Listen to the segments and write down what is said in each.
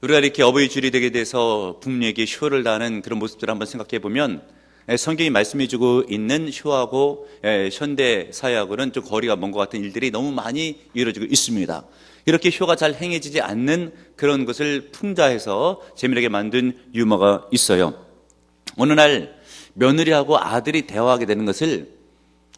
우리가 이렇게 어버이 주일이 되게 돼서 부모님에게 효를 다하는 그런 모습들을 한번 생각해 보면 성경이 말씀해주고 있는 효하고 현대 사회하고는 좀 거리가 먼 것 같은 일들이 너무 많이 이루어지고 있습니다. 이렇게 효가 잘 행해지지 않는 그런 것을 풍자해서 재미나게 만든 유머가 있어요. 어느 날 며느리하고 아들이 대화하게 되는 것을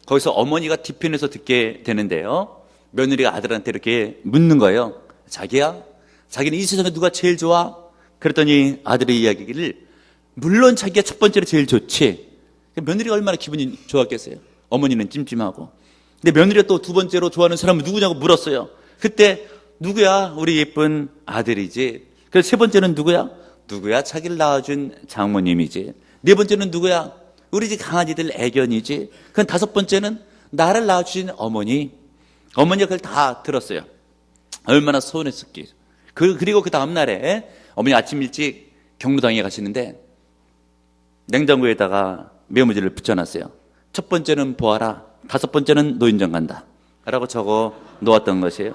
거기서 어머니가 뒤편에서 듣게 되는데요. 며느리가 아들한테 이렇게 묻는 거예요. 자기야, 자기는 이 세상에 누가 제일 좋아? 그랬더니 아들의 이야기를 물론 자기가 첫 번째로 제일 좋지. 며느리가 얼마나 기분이 좋았겠어요. 어머니는 찜찜하고. 근데 며느리가 또 두 번째로 좋아하는 사람은 누구냐고 물었어요. 그때 누구야? 우리 예쁜 아들이지. 그래서 세 번째는 누구야? 누구야? 자기를 낳아준 장모님이지. 네 번째는 누구야? 우리 집 강아지들 애견이지. 그럼 다섯 번째는 나를 낳아주신 어머니. 어머니가 그걸 다 들었어요. 얼마나 서운했을지. 그리고 그 다음날에 어머니 아침 일찍 경로당에 가시는데 냉장고에다가 메모지를 붙여놨어요. 첫 번째는 보아라. 다섯 번째는 노인정 간다. 라고 적어 놓았던 것이에요.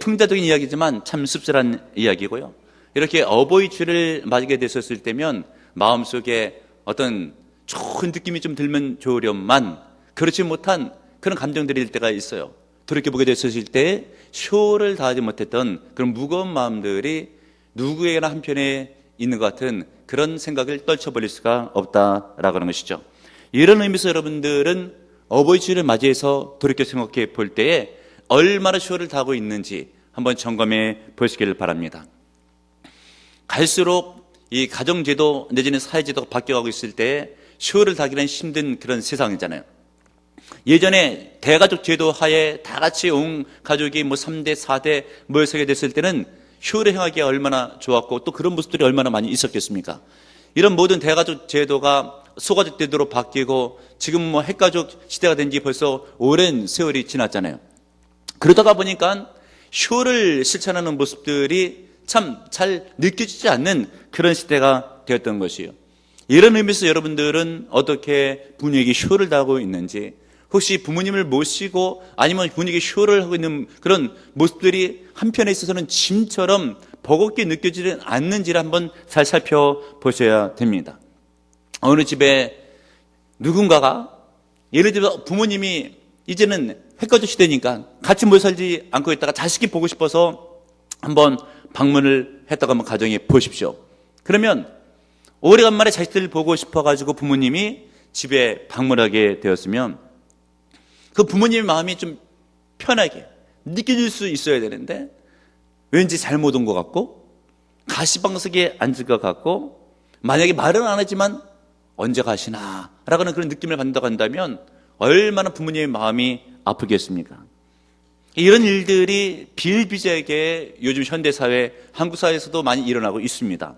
풍자적인 이야기지만 참 씁쓸한 이야기고요. 이렇게 어버이 주일을 맞이게 됐었을 때면 마음속에 어떤 좋은 느낌이 좀 들면 좋으련만 그렇지 못한 그런 감정들이 들 때가 있어요. 돌이켜보게 됐었을 때 효를 다하지 못했던 그런 무거운 마음들이 누구에게나 한편에 있는 것 같은 그런 생각을 떨쳐버릴 수가 없다라고 하는 것이죠. 이런 의미에서 여러분들은 어버이 주일을 맞이해서 돌이켜 생각해 볼 때에 얼마나 효를 다하고 있는지 한번 점검해 보시길 바랍니다. 갈수록 이 가정제도 내지는 사회제도가 바뀌어가고 있을 때 효를 다하기는 힘든 그런 세상이잖아요. 예전에 대가족 제도 하에 다 같이 온 가족이 3대, 4대 모여서게 됐을 때는 효를 행하기가 얼마나 좋았고 또 그런 모습들이 얼마나 많이 있었겠습니까? 이런 모든 대가족 제도가 소가족 제도로 바뀌고 지금 핵가족 시대가 된 지 벌써 오랜 세월이 지났잖아요. 그러다가 보니까 효를 실천하는 모습들이 참 잘 느껴지지 않는 그런 시대가 되었던 것이에요. 이런 의미에서 여러분들은 어떻게 부모님에게 효를 다하고 있는지, 혹시 부모님을 모시고 아니면 부모님에게 효를 하고 있는 그런 모습들이 한편에 있어서는 짐처럼 버겁게 느껴지지 않는지를 한번 잘 살펴보셔야 됩니다. 어느 집에 누군가가 예를 들어 부모님이 이제는 핵가족 시대니까 같이 모여 살지 않고 있다가 자식이 보고 싶어서 한번 방문을 했다고 한번 가정해 보십시오. 그러면 오래간만에 자식들을 보고 싶어가지고 부모님이 집에 방문하게 되었으면 그 부모님의 마음이 좀 편하게 느껴질 수 있어야 되는데 왠지 잘못 온 것 같고 가시방석에 앉을 것 같고 만약에 말은 안 하지만 언제 가시나 라고는 그런 느낌을 받는다고 한다면 얼마나 부모님의 마음이 아프겠습니까? 이런 일들이 비일비재하게 요즘 현대사회, 한국사회에서도 많이 일어나고 있습니다.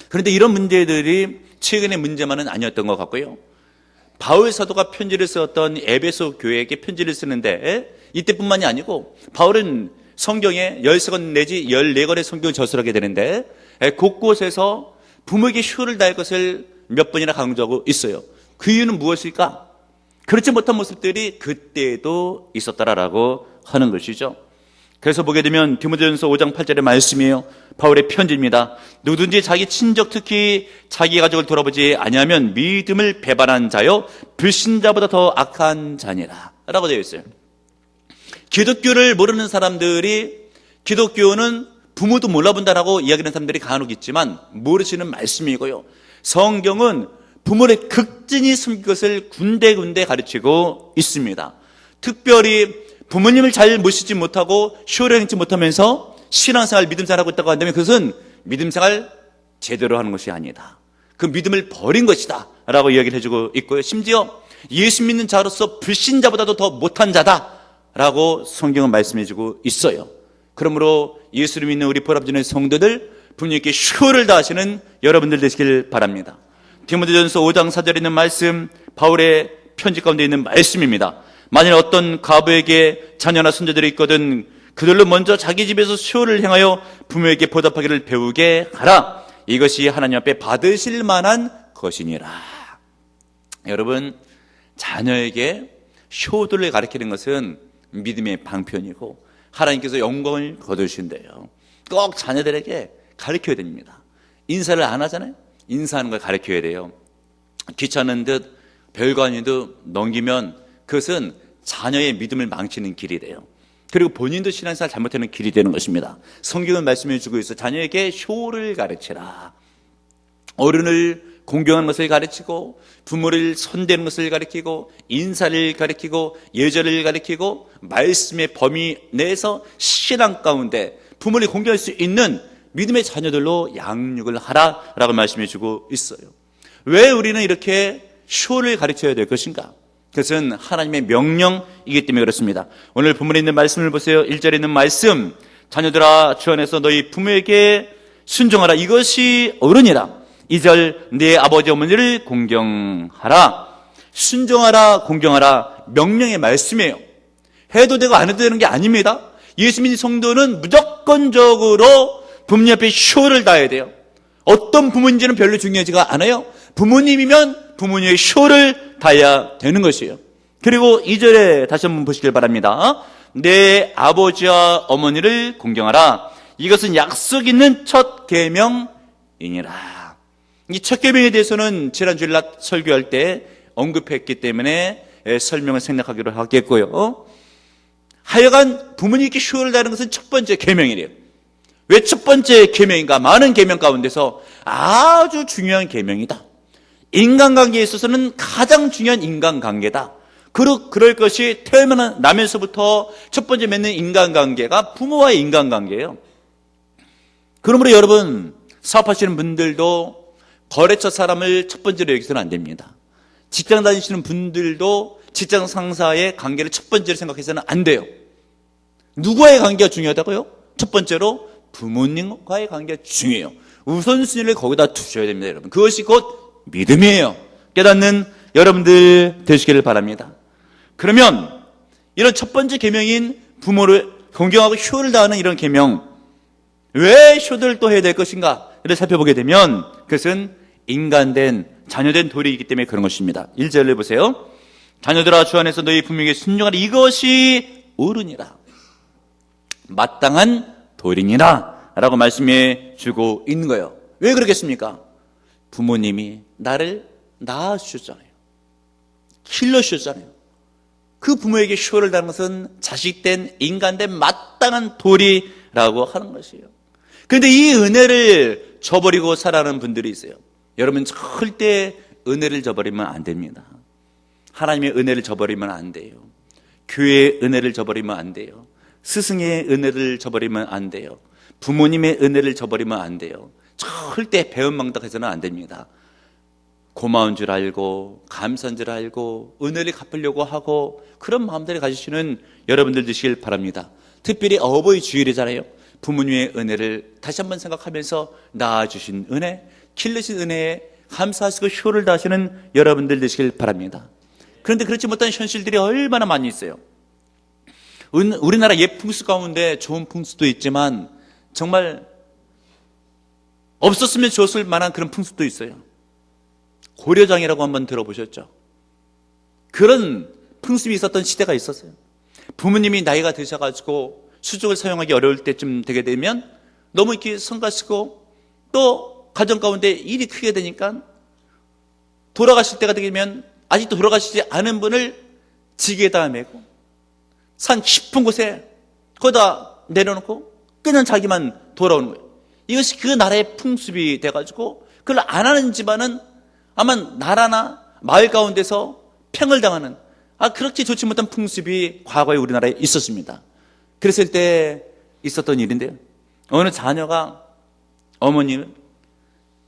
그런데 이런 문제들이 최근의 문제만은 아니었던 것 같고요. 바울 사도가 편지를 썼던 에베소 교회에게 편지를 쓰는데 이때뿐만이 아니고 바울은 성경에 13권 내지 14권의 성경을 저술하게 되는데 곳곳에서 부모에게 효를 다할 것을 몇 번이나 강조하고 있어요. 그 이유는 무엇일까? 그렇지 못한 모습들이 그때도 있었다라고 하는 것이죠. 그래서 보게 되면 디모데전서 5장 8절의 말씀이에요. 바울의 편지입니다. 누구든지 자기 친족 특히 자기 가족을 돌아보지 아니하면 믿음을 배반한 자요 불신자보다 더 악한 자니라 라고 되어 있어요. 기독교를 모르는 사람들이 기독교는 부모도 몰라본다라고 이야기하는 사람들이 간혹 있지만 모르시는 말씀이고요. 성경은 부모를 극진히 숨길 것을 군데군데 가르치고 있습니다. 특별히 부모님을 잘 모시지 못하고 효를 행치 못하면서 신앙생활, 믿음생활 하고 있다고 한다면 그것은 믿음생활 제대로 하는 것이 아니다. 그 믿음을 버린 것이다 라고 이야기를 해주고 있고요. 심지어 예수 믿는 자로서 불신자보다도 더 못한 자다 라고 성경은 말씀해주고 있어요. 그러므로 예수를 믿는 우리 보람전의 성도들 부모님께 효를 다하시는 여러분들 되시길 바랍니다. 디모데전서 5장 4절에 있는 말씀, 바울의 편지 가운데 있는 말씀입니다. 만일 어떤 과부에게 자녀나 손자들이 있거든 그들로 먼저 자기 집에서 효를 행하여 부모에게 보답하기를 배우게 하라. 이것이 하나님 앞에 받으실 만한 것이니라. 여러분, 자녀에게 효도를 가르치는 것은 믿음의 방편이고 하나님께서 영광을 거두신대요. 꼭 자녀들에게 가르쳐야 됩니다. 인사를 안 하잖아요. 인사하는 걸 가르쳐야 돼요. 귀찮은 듯 별거 아닌 듯 넘기면 그것은 자녀의 믿음을 망치는 길이 돼요. 그리고 본인도 신앙생활 잘못하는 길이 되는 것입니다. 성경은 말씀해 주고 있어. 자녀에게 효를 가르치라. 어른을 공경하는 것을 가르치고, 부모를 손대는 것을 가르치고, 인사를 가르치고, 예절을 가르치고, 말씀의 범위 내에서 신앙 가운데 부모를 공경할 수 있는 믿음의 자녀들로 양육을 하라라고 말씀해 주고 있어요. 왜 우리는 이렇게 효를 가르쳐야 될 것인가? 그것은 하나님의 명령이기 때문에 그렇습니다. 오늘 본문에 있는 말씀을 보세요. 1절에 있는 말씀, 자녀들아 주 안에서 너희 부모에게 순종하라. 이것이 옳으니라. 2절, 네 아버지 어머니를 공경하라. 순종하라, 공경하라, 명령의 말씀이에요. 해도 되고 안 해도 되는 게 아닙니다. 예수 믿는 성도는 무조건적으로 부모님 앞에 효를 다해야 돼요. 어떤 부모인지는 별로 중요하지가 않아요. 부모님이면 부모님의 효를 다해야 되는 것이에요. 그리고 2절에 다시 한번 보시길 바랍니다. 내 아버지와 어머니를 공경하라. 이것은 약속 있는 첫 계명이니라. 이 첫 계명에 대해서는 지난 주일날 설교할 때 언급했기 때문에 설명을 생략하기로 하겠고요. 하여간 부모님께 효를 다하는 것은 첫 번째 계명이래요. 왜 첫 번째 계명인가? 많은 계명 가운데서 아주 중요한 계명이다. 인간관계에 있어서는 가장 중요한 인간관계다. 그럴 것이 태어나면서부터 첫 번째 맺는 인간관계가 부모와의 인간관계예요. 그러므로 여러분, 사업하시는 분들도 거래처 사람을 첫 번째로 여기서는 안 됩니다. 직장 다니시는 분들도 직장 상사의 관계를 첫 번째로 생각해서는 안 돼요. 누구와의 관계가 중요하다고요? 첫 번째로 부모님과의 관계가 중요해요. 우선순위를 거기다 두셔야 됩니다, 여러분. 그것이 곧 믿음이에요. 깨닫는 여러분들 되시기를 바랍니다. 그러면 이런 첫 번째 계명인 부모를 공경하고 효를 다하는 이런 계명, 왜 효도를 또 해야 될 것인가를 살펴보게 되면 그것은 인간된 자녀된 도리이기 때문에 그런 것입니다. 1절을 보세요. 자녀들아 주 안에서 너희 부모에게 순종하라. 이것이 옳으니라. 마땅한 도리니라 라고 말씀해 주고 있는 거예요. 왜 그러겠습니까? 부모님이 나를 낳아주셨잖아요. 길러주셨잖아요. 그 부모에게 효를 다하는 것은 자식된 인간된 마땅한 도리라고 하는 것이에요. 그런데 이 은혜를 저버리고 살아가는 분들이 있어요. 여러분 절대 은혜를 저버리면 안 됩니다. 하나님의 은혜를 저버리면 안 돼요. 교회의 은혜를 저버리면 안 돼요. 스승의 은혜를 저버리면 안 돼요. 부모님의 은혜를 저버리면 안 돼요. 절대 배은망덕해서는 안 됩니다. 고마운 줄 알고 감사한 줄 알고 은혜를 갚으려고 하고 그런 마음들을 가지시는 여러분들 되시길 바랍니다. 특별히 어버이 주일이잖아요. 부모님의 은혜를 다시 한번 생각하면서 낳아주신 은혜, 길르신 은혜에 감사하시고 효를 다하시는 여러분들 되시길 바랍니다. 그런데 그렇지 못한 현실들이 얼마나 많이 있어요. 우리나라 옛 풍수 가운데 좋은 풍수도 있지만 정말 없었으면 좋았을 만한 그런 풍수도 있어요. 고려장이라고 한번 들어보셨죠? 그런 풍습이 있었던 시대가 있었어요. 부모님이 나이가 드셔가지고 수족을 사용하기 어려울 때쯤 되게 되면 너무 이렇게 성가시고 또 가정 가운데 일이 크게 되니까 돌아가실 때가 되면 아직도 돌아가시지 않은 분을 지게에다 메고 산 깊은 곳에 거기다 내려놓고 그냥 자기만 돌아오는 거예요. 이것이 그 나라의 풍습이 돼가지고 그걸 안 하는 집안은 아마 나라나 마을 가운데서 팽을 당하는 그렇게 좋지 못한 풍습이 과거에 우리나라에 있었습니다. 그랬을 때 있었던 일인데요. 어느 자녀가 어머니를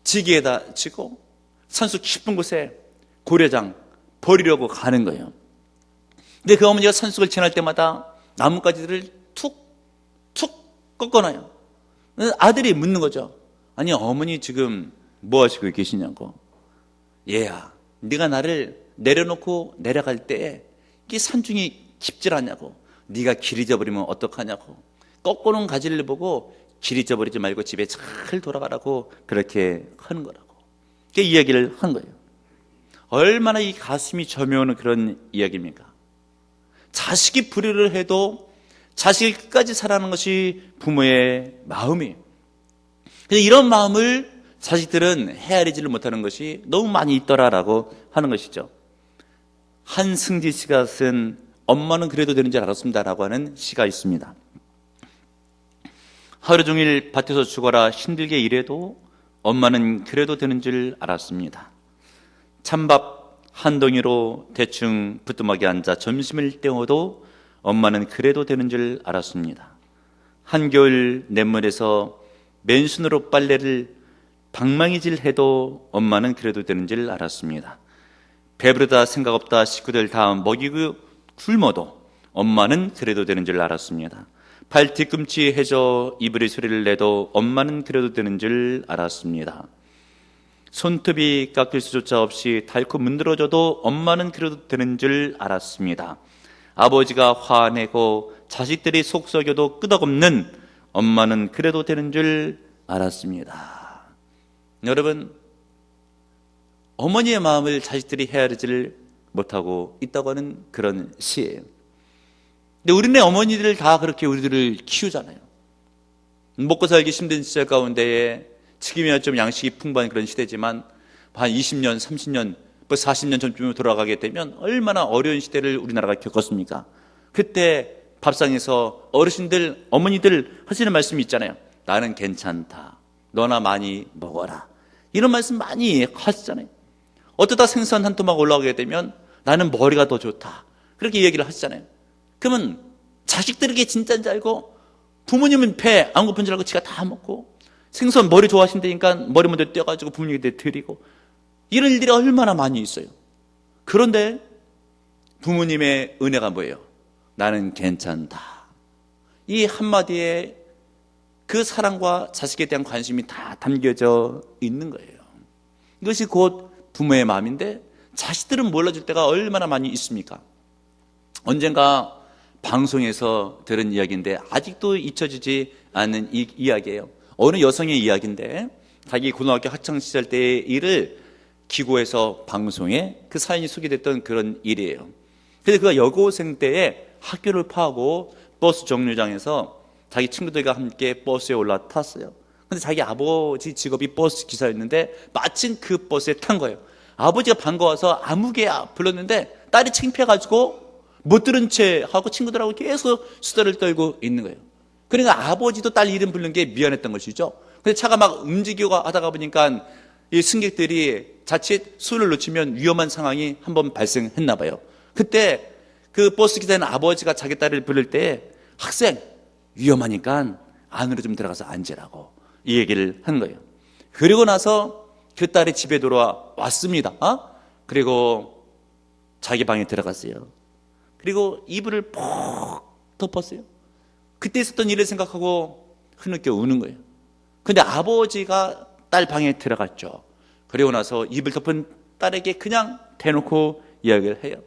지게에다 치고 산속 깊은 곳에 고려장 버리려고 가는 거예요. 근데 그 어머니가 산속을 지날 때마다 나뭇가지들을 툭툭 꺾어놔요. 아들이 묻는 거죠. 아니 어머니 지금 뭐 하시고 계시냐고. 얘야, 네가 나를 내려놓고 내려갈 때 이게 산중이 깊질 않냐고. 네가 길 잊어버리면 어떡하냐고. 꺾어놓은 가지를 보고 길 잊어버리지 말고 집에 잘 돌아가라고 그렇게 하는 거라고. 그 이야기를 한 거예요. 얼마나 이 가슴이 저며오는 그런 이야기입니까? 자식이 불의를 해도 자식을 끝까지 사랑하는 것이 부모의 마음이에요. 그래서 이런 마음을 자식들은 헤아리지를 못하는 것이 너무 많이 있더라라고 하는 것이죠. 한승지 씨가 쓴 엄마는 그래도 되는 줄 알았습니다라고 하는 시가 있습니다. 하루 종일 밭에서 죽어라 힘들게 일해도 엄마는 그래도 되는 줄 알았습니다. 찬밥 한 덩이로 대충 부뚜막에 앉아 점심을 때워도 엄마는 그래도 되는 줄 알았습니다. 한겨울 냇물에서 맨손으로 빨래를 방망이질 해도 엄마는 그래도 되는 줄 알았습니다. 배부르다 생각 없다 식구들 다 먹이고 굶어도 엄마는 그래도 되는 줄 알았습니다. 발 뒤꿈치 해져 이불이 소리를 내도 엄마는 그래도 되는 줄 알았습니다. 손톱이 깎일 수조차 없이 닳고 문드러져도 엄마는 그래도 되는 줄 알았습니다. 아버지가 화내고 자식들이 속썩여도 끄덕없는 엄마는 그래도 되는 줄 알았습니다. 여러분, 어머니의 마음을 자식들이 헤아리지를 못하고 있다고 하는 그런 시예요. 근데 우리네 어머니들 다 그렇게 우리들을 키우잖아요. 먹고 살기 힘든 시절 가운데에 지금이야 좀 양식이 풍부한 그런 시대지만 한 20년, 30년, 40년 전쯤으로 돌아가게 되면 얼마나 어려운 시대를 우리나라가 겪었습니까? 그때 밥상에서 어르신들, 어머니들 하시는 말씀이 있잖아요. 나는 괜찮다. 너나 많이 먹어라. 이런 말씀 많이 하시잖아요. 어쩌다 생선 한 토막 올라오게 되면 나는 머리가 더 좋다. 그렇게 얘기를 하시잖아요. 그러면 자식들에게 진짜인 줄 알고 부모님은 배 안 고픈 줄 알고 지가 다 먹고 생선 머리 좋아하신다니까 머리 먼저 떼어가지고 부모님께 드리고 이런 일들이 얼마나 많이 있어요. 그런데 부모님의 은혜가 뭐예요? 나는 괜찮다. 이 한마디에 그 사랑과 자식에 대한 관심이 다 담겨져 있는 거예요. 이것이 곧 부모의 마음인데 자식들은 몰라줄 때가 얼마나 많이 있습니까? 언젠가 방송에서 들은 이야기인데 아직도 잊혀지지 않는 이 이야기예요. 어느 여성의 이야기인데 자기 고등학교 학창시절 때의 일을 기고해서 방송에 그 사연이 소개됐던 그런 일이에요. 그래서 그가 여고생 때에 학교를 파고 버스 정류장에서 자기 친구들과 함께 버스에 올라탔어요. 근데 자기 아버지 직업이 버스 기사였는데 마침 그 버스에 탄 거예요. 아버지가 반가워서 아무개 불렀는데 딸이 창피해가지고 못 들은 채 하고 친구들하고 계속 수다를 떨고 있는 거예요. 그러니까 아버지도 딸 이름 부르는 게 미안했던 것이죠. 근데 차가 막 움직이고 하다가 보니까 이 승객들이 자칫 술을 놓치면 위험한 상황이 한번 발생했나 봐요. 그때 그 버스 기사는 아버지가 자기 딸을 부를 때 학생 위험하니까 안으로 좀 들어가서 앉으라고 이 얘기를 한 거예요. 그리고 나서 그 딸이 집에 돌아왔습니다. 그리고 자기 방에 들어갔어요. 그리고 이불을 푹 덮었어요. 그때 있었던 일을 생각하고 흐느껴 우는 거예요. 근데 아버지가 딸 방에 들어갔죠. 그리고 나서 이불 덮은 딸에게 그냥 대놓고 이야기를 해요.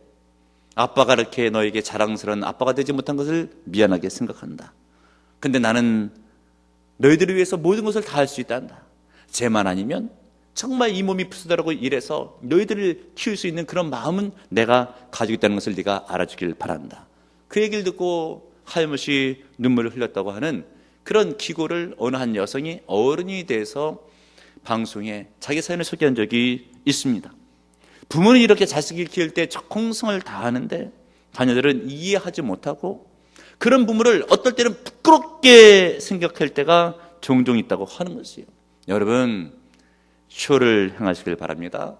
아빠가 이렇게 너에게 자랑스러운 아빠가 되지 못한 것을 미안하게 생각한다. 근데 나는 너희들을 위해서 모든 것을 다 할 수 있단다. 쟤만 아니면 정말 이 몸이 부스다라고 일해서 너희들을 키울 수 있는 그런 마음은 내가 가지고 있다는 것을 네가 알아주길 바란다. 그 얘기를 듣고 하염없이 눈물을 흘렸다고 하는 그런 기고를 어느 한 여성이 어른이 돼서 방송에 자기 사연을 소개한 적이 있습니다. 부모는 이렇게 자식을 키울 때 정성을 다하는데 자녀들은 이해하지 못하고 그런 부모를 어떨 때는 부끄럽게 생각할 때가 종종 있다고 하는 것이에요. 여러분, 효를 행하시길 바랍니다.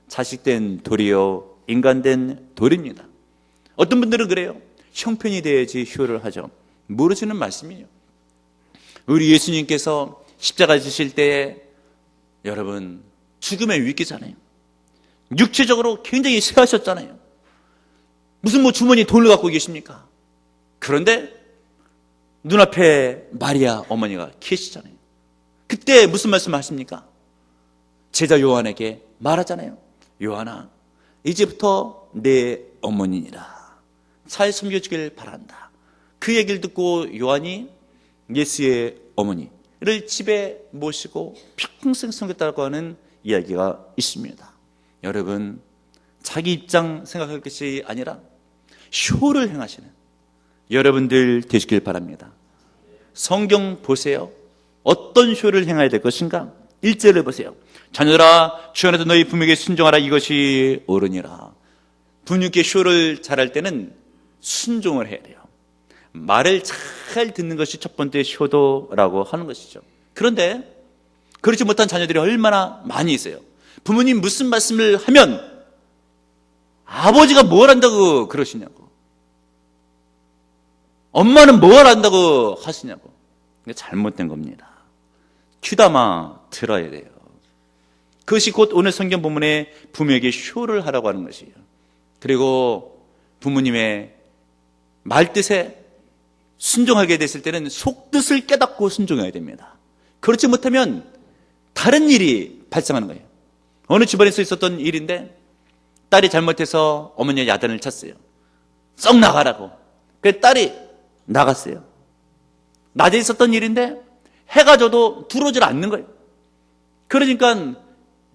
자식된 돌이요 인간된 돌입니다. 어떤 분들은 그래요. 형편이 돼야지 효를 하죠. 모르시는 말씀이에요. 우리 예수님께서 십자가 지실 때에 여러분 죽음의 위기잖아요. 육체적으로 굉장히 쇠하셨잖아요. 무슨 주머니 돈을 갖고 계십니까? 그런데 눈앞에 마리아 어머니가 계시잖아요. 그때 무슨 말씀을 하십니까? 제자 요한에게 말하잖아요. 요한아, 이제부터 내 어머니니라. 잘 섬겨주길 바란다. 그 얘기를 듣고 요한이 예수의 어머니를 집에 모시고 평생 섬겼다고 하는 이야기가 있습니다. 여러분, 자기 입장 생각할 것이 아니라 효를 행하시는 여러분들 되시길 바랍니다. 성경 보세요. 어떤 효를 행해야 될 것인가? 1절을 보세요. 자녀들아 주 안에서 너희 부모에게 순종하라. 이것이 옳으니라. 부모님께 효를 잘할 때는 순종을 해야 돼요. 말을 잘 듣는 것이 첫 번째 효도라고 하는 것이죠. 그런데 그렇지 못한 자녀들이 얼마나 많이 있어요. 부모님 무슨 말씀을 하면 아버지가 뭘 한다고 그러시냐고, 엄마는 뭘 한다고 하시냐고. 이게 잘못된 겁니다. 귀담아 들어야 돼요. 그것이 곧 오늘 성경 본문에 부모에게 효를 하라고 하는 것이에요. 그리고 부모님의 말뜻에 순종하게 됐을 때는 속뜻을 깨닫고 순종해야 됩니다. 그렇지 못하면 다른 일이 발생하는 거예요. 어느 집안에서 있었던 일인데 딸이 잘못해서 어머니의 야단을 쳤어요. 썩 나가라고. 그래서 딸이 나갔어요. 낮에 있었던 일인데 해가 져도 들어오질 않는 거예요. 그러니까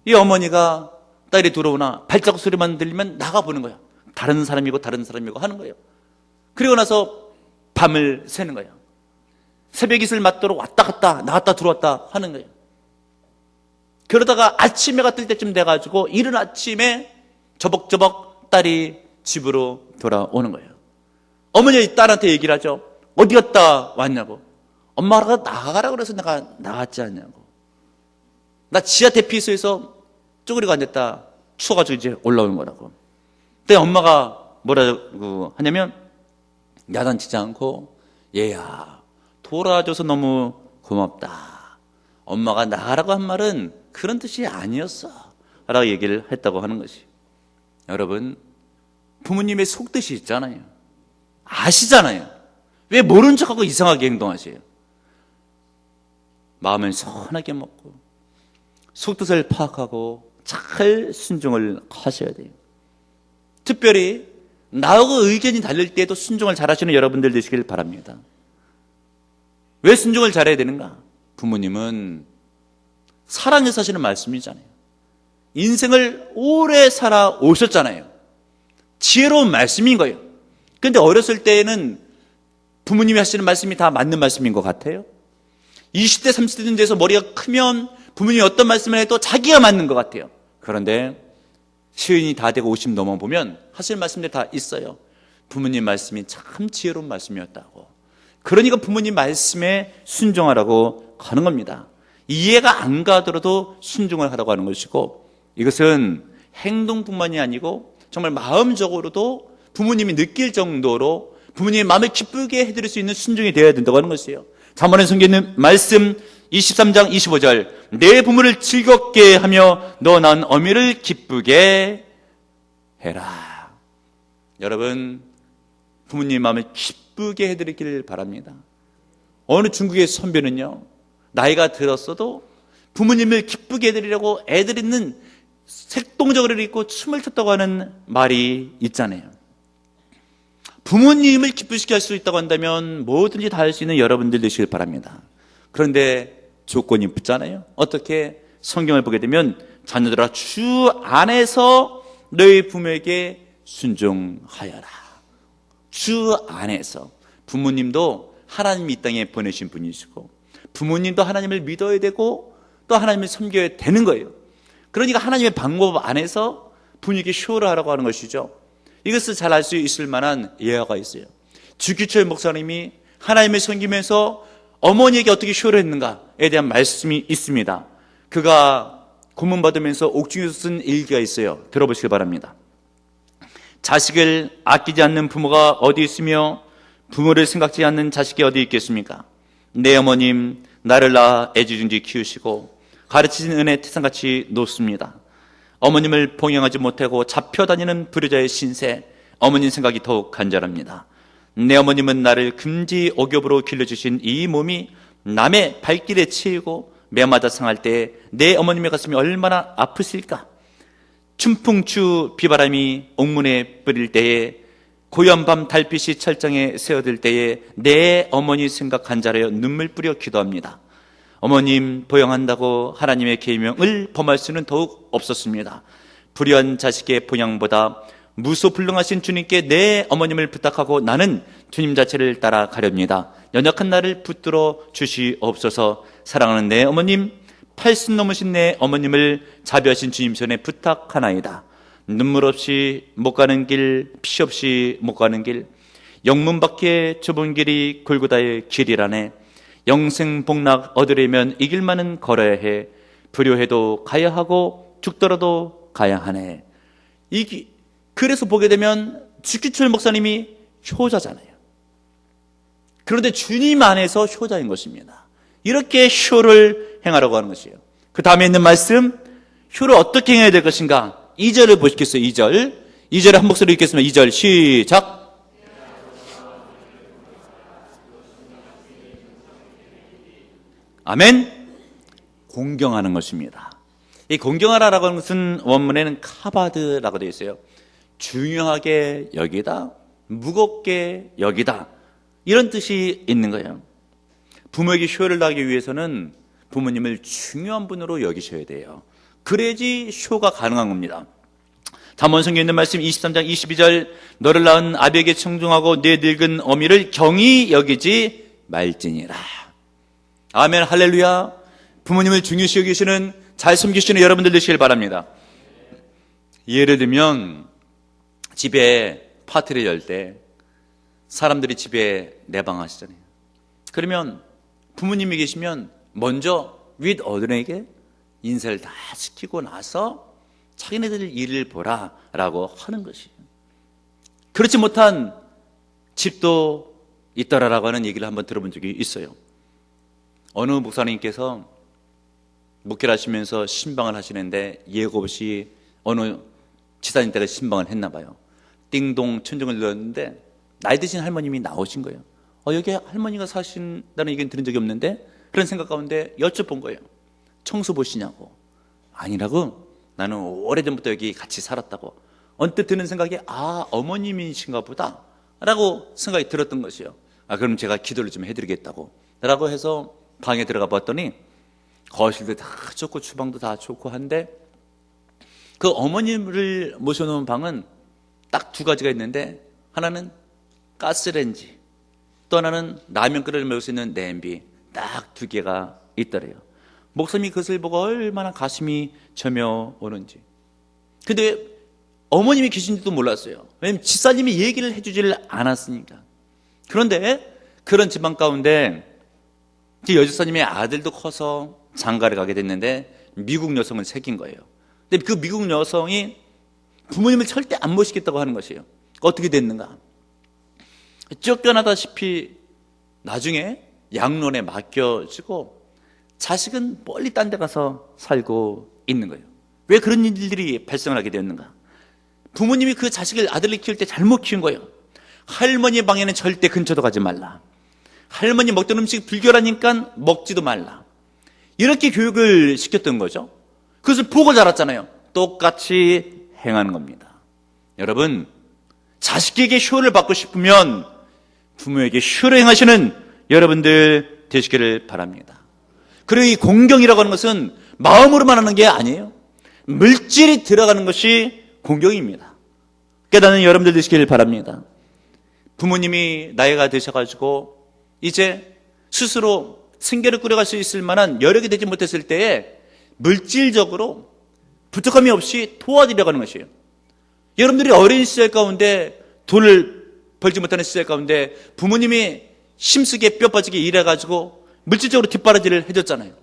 이 어머니가 딸이 들어오나 발자국 소리만 들리면 나가보는 거예요. 다른 사람이고 하는 거예요. 그리고 나서 밤을 새는 거예요. 새벽 이슬 맞도록 왔다 갔다 나갔다 들어왔다 하는 거예요. 그러다가 아침 해가 뜰 때쯤 돼가지고 이른 아침에 저벅저벅 딸이 집으로 돌아오는 거예요. 어머니가 딸한테 얘기를 하죠. 어디 갔다 왔냐고. 엄마가 나가라고 그래서 내가 나갔지 않냐고. 나 지하 대피소에서 쪼그리고 앉았다 추워가지고 이제 올라오는 거라고. 근데 엄마가 뭐라고 하냐면 야단치지 않고, 얘야 돌아와줘서 너무 고맙다. 엄마가 나가라고 한 말은 그런 뜻이 아니었어 라고 얘기를 했다고 하는 것이. 여러분, 부모님의 속뜻이 있잖아요. 아시잖아요. 왜 모른 척하고 이상하게 행동하세요? 마음을 선하게 먹고 속뜻을 파악하고 잘 순종을 하셔야 돼요. 특별히 나하고 의견이 다를 때에도 순종을 잘하시는 여러분들 되시길 바랍니다. 왜 순종을 잘해야 되는가? 부모님은 사랑해서 하시는 말씀이잖아요. 인생을 오래 살아오셨잖아요. 지혜로운 말씀인 거예요. 그런데 어렸을 때에는 부모님이 하시는 말씀이 다 맞는 말씀인 것 같아요. 20대 30대 돼서 머리가 크면 부모님이 어떤 말씀을 해도 자기가 맞는 것 같아요. 그런데 시은이 다 되고 50 넘어보면 하실 말씀들이 다 있어요. 부모님 말씀이 참 지혜로운 말씀이었다고. 그러니까 부모님 말씀에 순종하라고 하는 겁니다. 이해가 안 가더라도 순종을 하라고 하는 것이고, 이것은 행동뿐만이 아니고 정말 마음적으로도 부모님이 느낄 정도로 부모님의 마음을 기쁘게 해드릴 수 있는 순종이 되어야 된다고 하는 것이에요. 잠언에 성경에 있는 말씀 23장 25절, 내 부모를 즐겁게 하며 너 낳은 어미를 기쁘게 해라. 여러분, 부모님 마음을 기쁘게 해드리길 바랍니다. 어느 중국의 선배는요, 나이가 들었어도 부모님을 기쁘게 해드리려고 애들 있는 색동적을 입고 춤을 췄다고 하는 말이 있잖아요. 부모님을 기쁘시게 할 수 있다고 한다면 뭐든지 다 할 수 있는 여러분들 되시길 바랍니다. 그런데 조건이 붙잖아요. 어떻게? 성경을 보게 되면 자녀들아 주 안에서 너희 부모에게 순종하여라. 주 안에서. 부모님도 하나님이 이 땅에 보내신 분이시고 부모님도 하나님을 믿어야 되고 또 하나님을 섬겨야 되는 거예요. 그러니까 하나님의 방법 안에서 부모님께 쇼를 하라고 하는 것이죠. 이것을 잘 알 수 있을 만한 예화가 있어요. 주기철 목사님이 하나님을 섬기면서 어머니에게 어떻게 쇼를 했는가에 대한 말씀이 있습니다. 그가 고문받으면서 옥중에서 쓴 일기가 있어요. 들어보시기 바랍니다. 자식을 아끼지 않는 부모가 어디 있으며 부모를 생각지 않는 자식이 어디 있겠습니까? 내 어머님 나를 낳아 애지중지 키우시고 가르치신 은혜 태산같이 높습니다. 어머님을 봉양하지 못하고 잡혀다니는 불효자의 신세, 어머님 생각이 더욱 간절합니다. 내 어머님은 나를 금지 억압으로 길러주신 이 몸이 남의 발길에 치이고 매마다 상할 때 내 어머님의 가슴이 얼마나 아프실까? 춘풍추 비바람이 옥문에 뿌릴 때에 고요한 밤 달빛이 철장에 새어들 때에 내 어머니 생각 간절하여 눈물 뿌려 기도합니다. 어머님 보양한다고 하나님의 계명을 범할 수는 더욱 없었습니다. 불의한 자식의 봉양보다 무소불능하신 주님께 내 어머님을 부탁하고 나는 주님 자체를 따라가렵니다. 연약한 나를 붙들어 주시옵소서. 사랑하는 내 어머님, 80 넘으신 내 어머님을 자비하신 주님 손에 부탁하나이다. 눈물 없이 못 가는 길, 피 없이 못 가는 길, 영문 밖에 좁은 길이 골고다의 길이라네. 영생 복락 얻으려면 이 길만은 걸어야 해. 불효해도 가야 하고 죽더라도 가야 하네. 그래서 보게 되면 주기철 목사님이 효자잖아요. 그런데 주님 안에서 효자인 것입니다. 이렇게 효를 행하라고 하는 것이에요. 그 다음에 있는 말씀, 효를 어떻게 행해야 될 것인가? 2절을 보시겠어요? 2절을 한 목소리로 읽겠습니다. 2절 시작. 아멘. 공경하는 것입니다. 이 공경하라라고 하는 것은 원문에는 카바드라고 되어 있어요. 중요하게 여기다, 무겁게 여기다, 이런 뜻이 있는 거예요. 부모에게 효를 다하기 위해서는 부모님을 중요한 분으로 여기셔야 돼요. 그래야지 효가 가능한 겁니다. 잠언성경에 있는 말씀 23장 22절, 너를 낳은 아비에게 청종하고 내 늙은 어미를 경히 여기지 말지니라. 아멘, 할렐루야. 부모님을 중요시 여기시는, 잘 섬기시는 여러분들 되시길 바랍니다. 예를 들면 집에 파티를 열 때 사람들이 집에 내방하시잖아요. 그러면 부모님이 계시면 먼저 윗 어른에게 인사를 다 시키고 나서 자기네들 일을 보라라고 하는 것이에요. 그렇지 못한 집도 있더라라고 하는 얘기를 한번 들어본 적이 있어요. 어느 목사님께서 목회를 하시면서 신방을 하시는데 예고 없이 어느 지사님 댁에 신방을 했나 봐요. 띵동 천정을 눌렀는데 나이 드신 할머님이 나오신 거예요. 여기 할머니가 사신다는 얘기는 들은 적이 없는데, 그런 생각 가운데 여쭤본 거예요. 청소 보시냐고. 아니라고. 나는 오래전부터 여기 같이 살았다고. 언뜻 드는 생각이 어머님이신가 보다 라고 생각이 들었던 것이에요. 그럼 제가 기도를 좀 해드리겠다고 라고 해서 방에 들어가 봤더니 거실도 다 좋고 주방도 다 좋고 한데, 그 어머님을 모셔놓은 방은 딱 두 가지가 있는데, 하나는 가스레인지, 또 하나는 라면 끓여 먹을 수 있는 냄비, 딱 두 개가 있더래요. 목사님이 그것을 보고 얼마나 가슴이 저며오는지. 근데 어머님이 계신지도 몰랐어요. 왜냐면 집사님이 얘기를 해주질 않았으니까. 그런데 그런 집안 가운데 여집사님의 아들도 커서 장가를 가게 됐는데 미국 여성을 새긴 거예요. 근데 그 미국 여성이 부모님을 절대 안 모시겠다고 하는 것이에요. 어떻게 됐는가? 쫓겨나다시피 나중에 양론에 맡겨지고 자식은 멀리 딴 데 가서 살고 있는 거예요. 왜 그런 일들이 발생을 하게 되었는가? 부모님이 그 자식을, 아들을 키울 때 잘못 키운 거예요. 할머니 방에는 절대 근처도 가지 말라. 할머니 먹던 음식 불결하니까 먹지도 말라. 이렇게 교육을 시켰던 거죠. 그것을 보고 자랐잖아요. 똑같이 행하는 겁니다. 여러분, 자식에게 효를 받고 싶으면 부모에게 효를 행하시는 여러분들 되시기를 바랍니다. 그리고 이 공경이라고 하는 것은 마음으로만 하는 게 아니에요. 물질이 들어가는 것이 공경입니다. 깨닫는 여러분들 되시기를 바랍니다. 부모님이 나이가 드셔가지고 이제 스스로 생계를 꾸려갈 수 있을 만한 여력이 되지 못했을 때에 물질적으로 부족함이 없이 도와드리려고 하는 것이에요. 여러분들이 어린 시절 가운데 돈을 벌지 못하는 시절 가운데 부모님이 힘쓰게 뼈 빠지게 일해가지고 물질적으로 뒷바라지를 해줬잖아요.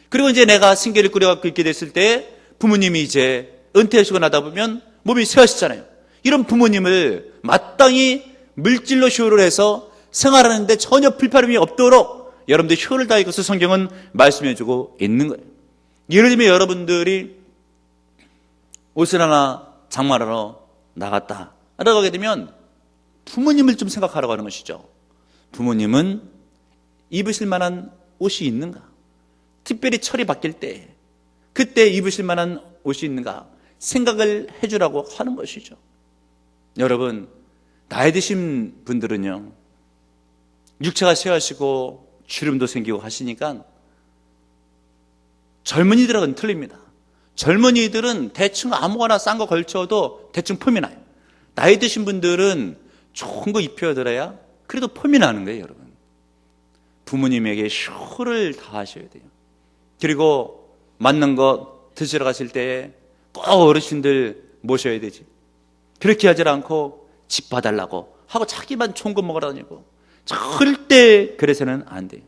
그리고 이제 내가 생계를 꾸려갖고 있게 됐을 때 부모님이 이제 은퇴하시고 나다 보면 몸이 쇠하시잖아요. 이런 부모님을 마땅히 물질로 효를 해서 생활하는데 전혀 불편함이 없도록 여러분들이 효를 다할 것을 성경은 말씀해주고 있는 거예요. 예를 들면 여러분들이 옷을 하나 장만하러 나갔다 라고 하게 되면 부모님을 좀 생각하라고 하는 것이죠. 부모님은 입으실 만한 옷이 있는가? 특별히 철이 바뀔 때 그때 입으실 만한 옷이 있는가? 생각을 해주라고 하는 것이죠. 여러분, 나이 드신 분들은요, 육체가 쇠하시고 주름도 생기고 하시니까 젊은이들하고는 틀립니다. 젊은이들은 대충 아무거나 싼 거 걸쳐도 대충 폼이 나요. 나이 드신 분들은 좋은 거 입혀드려야 그래도 폼이 나는 거예요, 여러분. 부모님에게 효를 다하셔야 돼요. 그리고 맞는 거 드시러 가실 때 꼭 어르신들 모셔야 되지. 그렇게 하지 않고 집 봐달라고 하고 자기만 좋은 거 먹으러 다니고, 절대 그래서는 안 돼요.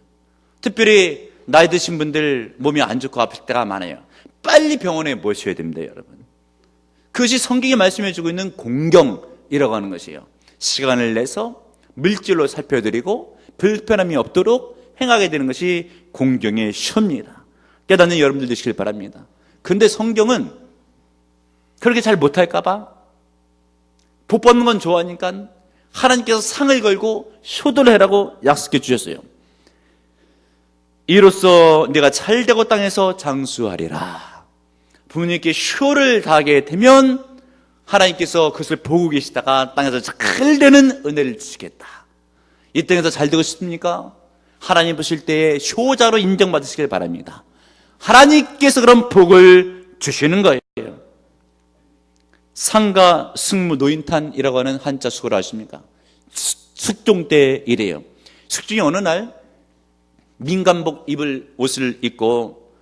특별히 나이 드신 분들 몸이 안 좋고 아플 때가 많아요. 빨리 병원에 모셔야 됩니다, 여러분. 그것이 성경이 말씀해주고 있는 공경이라고 하는 것이에요. 시간을 내서 물질로 살펴드리고 불편함이 없도록 행하게 되는 것이 공경의 쇼입니다. 깨닫는 여러분들 되시길 바랍니다. 그런데 성경은 그렇게 잘 못할까 봐, 복 받는 건 좋아하니까 하나님께서 상을 걸고 효도를 해라고 약속해 주셨어요. 이로써 내가 잘되고 땅에서 장수하리라. 부모님께 효를 다하게 되면 하나님께서 그것을 보고 계시다가 땅에서 잘되는 은혜를 주시겠다. 이 땅에서 잘되고 싶습니까? 하나님 보실 때에 효자로 인정받으시길 바랍니다. 하나님께서 그런 복을 주시는 거예요. 상가, 승무, 노인탄이라고 하는 한자 수고를 아십니까? 숙종 때 이래요. 숙종이 어느 날 민간복 입을 옷을 입고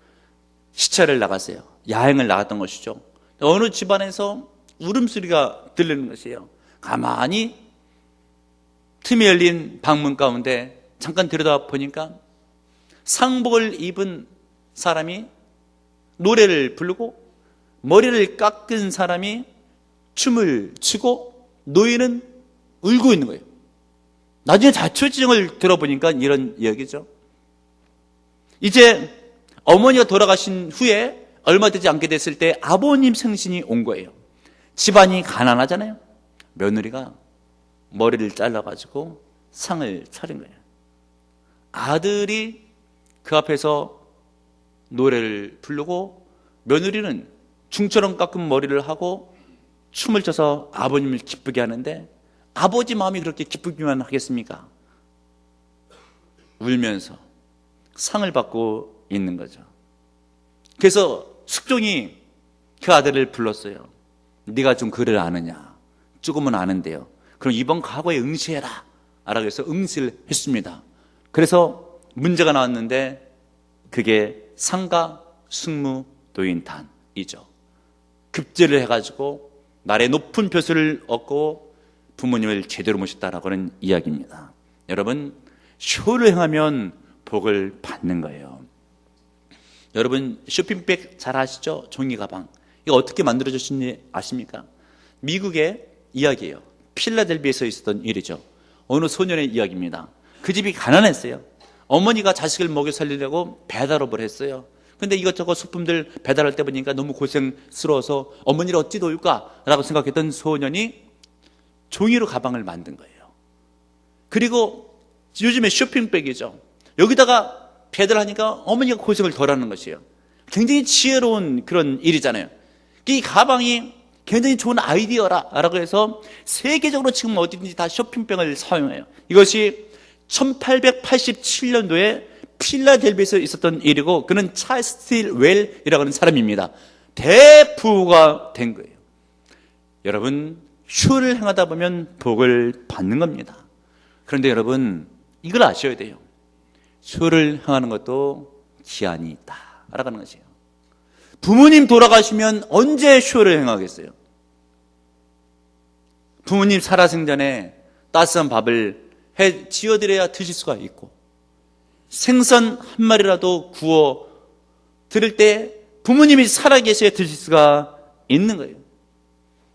시차를 나갔어요. 야행을 나갔던 것이죠. 어느 집안에서 울음소리가 들리는 것이에요. 가만히 틈이 열린 방문 가운데 잠깐 들여다 보니까 상복을 입은 사람이 노래를 부르고 머리를 깎은 사람이 춤을 추고 노인은 울고 있는 거예요. 나중에 자초지정을 들어보니까 이런 이야기죠. 이제 어머니가 돌아가신 후에 얼마 되지 않게 됐을 때 아버님 생신이 온 거예요. 집안이 가난하잖아요. 며느리가 머리를 잘라가지고 상을 차린 거예요. 아들이 그 앞에서 노래를 부르고 며느리는 중처럼 깎은 머리를 하고 춤을 춰서 아버님을 기쁘게 하는데, 아버지 마음이 그렇게 기쁘기만 하겠습니까? 울면서 상을 받고 있는 거죠. 그래서 숙종이 그 아들을 불렀어요. 네가 좀 글을 아느냐? 조금은 아는데요. 그럼 이번 과거에 응시해라 라고 해서 응시를 했습니다. 그래서 문제가 나왔는데 그게 상가, 승무, 노인탄이죠. 급제를 해가지고 날의 높은 벼슬을 얻고 부모님을 제대로 모셨다라고 하는 이야기입니다. 여러분, 효를 행하면 복을 받는 거예요. 여러분, 쇼핑백 잘 아시죠? 종이 가방. 이거 어떻게 만들어졌는지 아십니까? 미국의 이야기예요. 필라델비아에서 있었던 일이죠. 어느 소년의 이야기입니다. 그 집이 가난했어요. 어머니가 자식을 먹여 살리려고 배달업을 했어요. 근데 이것저것 소품들 배달할 때 보니까 너무 고생스러워서 어머니를 어찌 도울까라고 생각했던 소년이 종이로 가방을 만든 거예요. 그리고 요즘에 쇼핑백이죠. 여기다가 배달하니까 어머니가 고생을 덜 하는 것이에요. 굉장히 지혜로운 그런 일이잖아요. 이 가방이 굉장히 좋은 아이디어라고 해서 세계적으로 지금 어디든지 다 쇼핑백을 사용해요. 이것이 1887년도에 필라델비아에서 있었던 일이고, 그는 찰스 스틸웰이라고 하는 사람입니다. 대부가 된 거예요. 여러분, 효를 행하다 보면 복을 받는 겁니다. 그런데 여러분, 이걸 아셔야 돼요. 효를 행하는 것도 기한이 있다라고 하는 것이에요. 부모님 돌아가시면 언제 효를 행하겠어요? 부모님 살아생전에 따스한 밥을 해 지어드려야 드실 수가 있고, 생선 한 마리라도 구워 드릴 때 부모님이 살아계셔야 드실 수가 있는 거예요.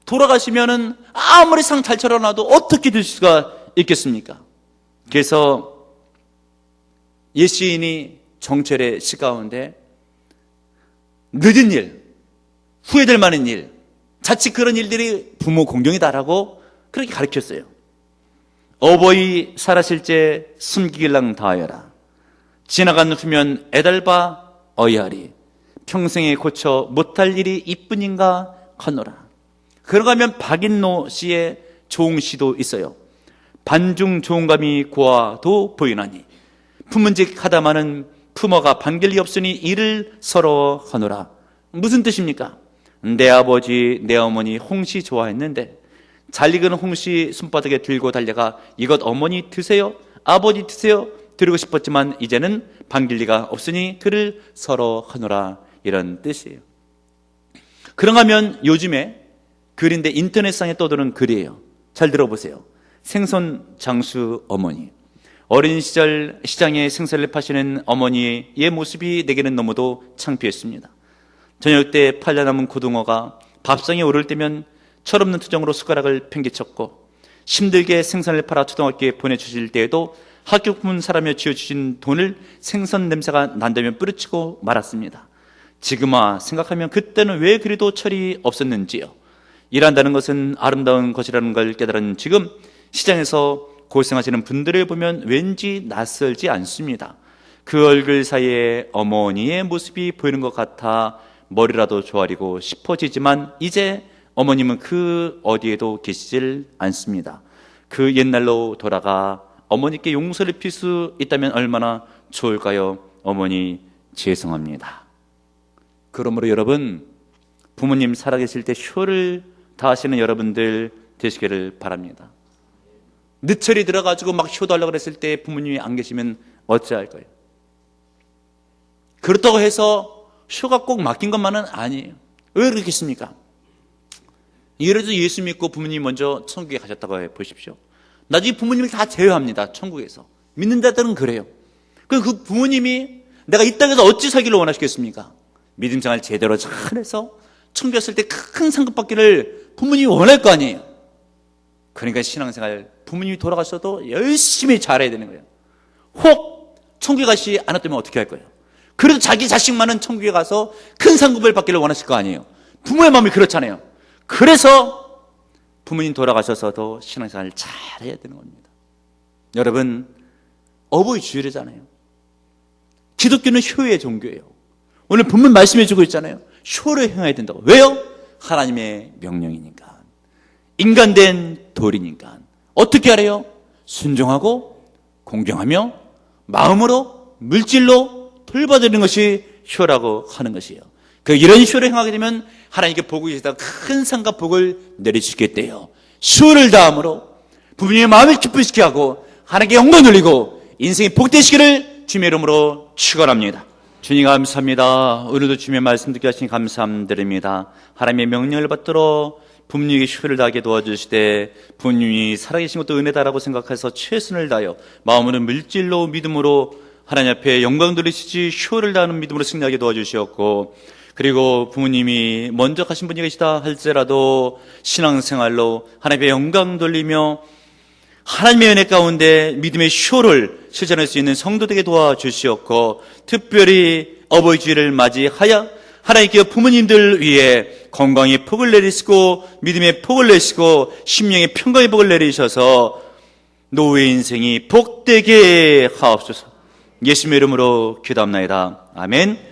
돌아가시면은 아무리 상 잘 차려놔도 어떻게 드실 수가 있겠습니까? 그래서 예수인이 정철의 시 가운데 늦은 일, 후회될 만한 일, 자칫 그런 일들이 부모 공경이다라고 그렇게 가르쳤어요. 어버이 살았을 때 숨기길랑 다하여라. 지나간 후면 애달바 어이하리. 평생에 고쳐 못할 일이 이뿐인가 하노라. 그러가면 박인노 씨의 조응시도 있어요. 반중 조응감이 고아도 보이나니 품은직 하다마는 품어가 반길이 없으니 이를 서러워하노라. 무슨 뜻입니까? 내 아버지 내 어머니 홍시 좋아했는데 잘 익은 홍시 손바닥에 들고 달려가 이것 어머니 드세요, 아버지 드세요 드리고 싶었지만 이제는 반길 리가 없으니 그를 서로 하노라, 이런 뜻이에요. 그런가 하면 요즘에 글인데 인터넷상에 떠도는 글이에요. 잘 들어보세요. 생선 장수 어머니. 어린 시절 시장에 생선을 파시는 어머니의 모습이 내게는 너무도 창피했습니다. 저녁 때 팔려 남은 고등어가 밥상에 오를 때면 철없는 투정으로 숟가락을 팽개쳤고, 힘들게 생선을 팔아 초등학교에 보내주실 때에도 학교문 사람이 쥐어주신 돈을 생선 냄새가 난다며 뿌리치고 말았습니다. 지금아 생각하면 그때는 왜 그래도 철이 없었는지요. 일한다는 것은 아름다운 것이라는 걸 깨달은 지금 시장에서 고생하시는 분들을 보면 왠지 낯설지 않습니다. 그 얼굴 사이에 어머니의 모습이 보이는 것 같아 머리라도 조아리고 싶어지지만 이제 어머님은 그 어디에도 계시질 않습니다. 그 옛날로 돌아가 어머니께 용서를 빌 수 있다면 얼마나 좋을까요? 어머니 죄송합니다. 그러므로 여러분, 부모님 살아계실 때 효를 다하시는 여러분들 되시기를 바랍니다. 늦철이 들어가지고 막 효도하려고 했을 때 부모님이 안 계시면 어찌할 거예요? 그렇다고 해서 효가 꼭 맡긴 것만은 아니에요. 왜 그렇겠습니까? 예를 들어 예수 믿고 부모님이 먼저 천국에 가셨다고 해 보십시오. 나중에 부모님을 다 제외합니다. 천국에서. 믿는 자들은 그래요. 그 부모님이 내가 이 땅에서 어찌 살기를 원하시겠습니까? 믿음 생활 제대로 잘해서 천국에 갔을 때 큰 상급 받기를 부모님이 원할 거 아니에요. 그러니까 신앙생활 부모님이 돌아가셔도 열심히 잘해야 되는 거예요. 혹 천국에 가시 않았다면 어떻게 할 거예요? 그래도 자기 자식만은 천국에 가서 큰 상급을 받기를 원하실 거 아니에요. 부모의 마음이 그렇잖아요. 그래서 부모님 돌아가셔서도 신앙생활을 잘해야 되는 겁니다. 여러분, 어버이 주일이잖아요. 기독교는 효의 종교예요. 오늘 본문 말씀해 주고 있잖아요. 효를 행해야 된다고. 왜요? 하나님의 명령이니까. 인간된 도리니까. 어떻게 하래요? 순종하고 공경하며 마음으로 물질로 돌봐드리는 것이 효라고 하는 것이에요. 이런 효를 행하게 되면 하나님께 복을 주시다가 큰 상과 복을 내리시겠대요. 효를 다함으로 부모님의 마음을 기쁘시게 하고 하나님께 영광 돌리고 인생이 복되시기를 주님의 이름으로 축원합니다. 주님 감사합니다. 오늘도 주님의 말씀 듣게 하시니 감사드립니다. 하나님의 명령을 받들어 부모님에게 효를 다하게 도와주시되 부모님이 살아계신 것도 은혜다라고 생각해서 최선을 다하여 마음으로 물질로 믿음으로 하나님 앞에 영광 돌리시지 효를 다하는 믿음으로 승리하게 도와주시었고, 그리고 부모님이 먼저 가신 분이 계시다 할지라도 신앙생활로 하나님의 영광 돌리며 하나님의 은혜 가운데 믿음의 효를 실천할 수 있는 성도되게 도와주시었고, 특별히 어버이 주일을 맞이하여 하나님께 부모님들 위해 건강의 복을 내리시고 믿음의 복을 내시고 심령의 평강의 복을 내리셔서 노후의 인생이 복되게 하옵소서. 예수님의 이름으로 기도합나이다. 아멘.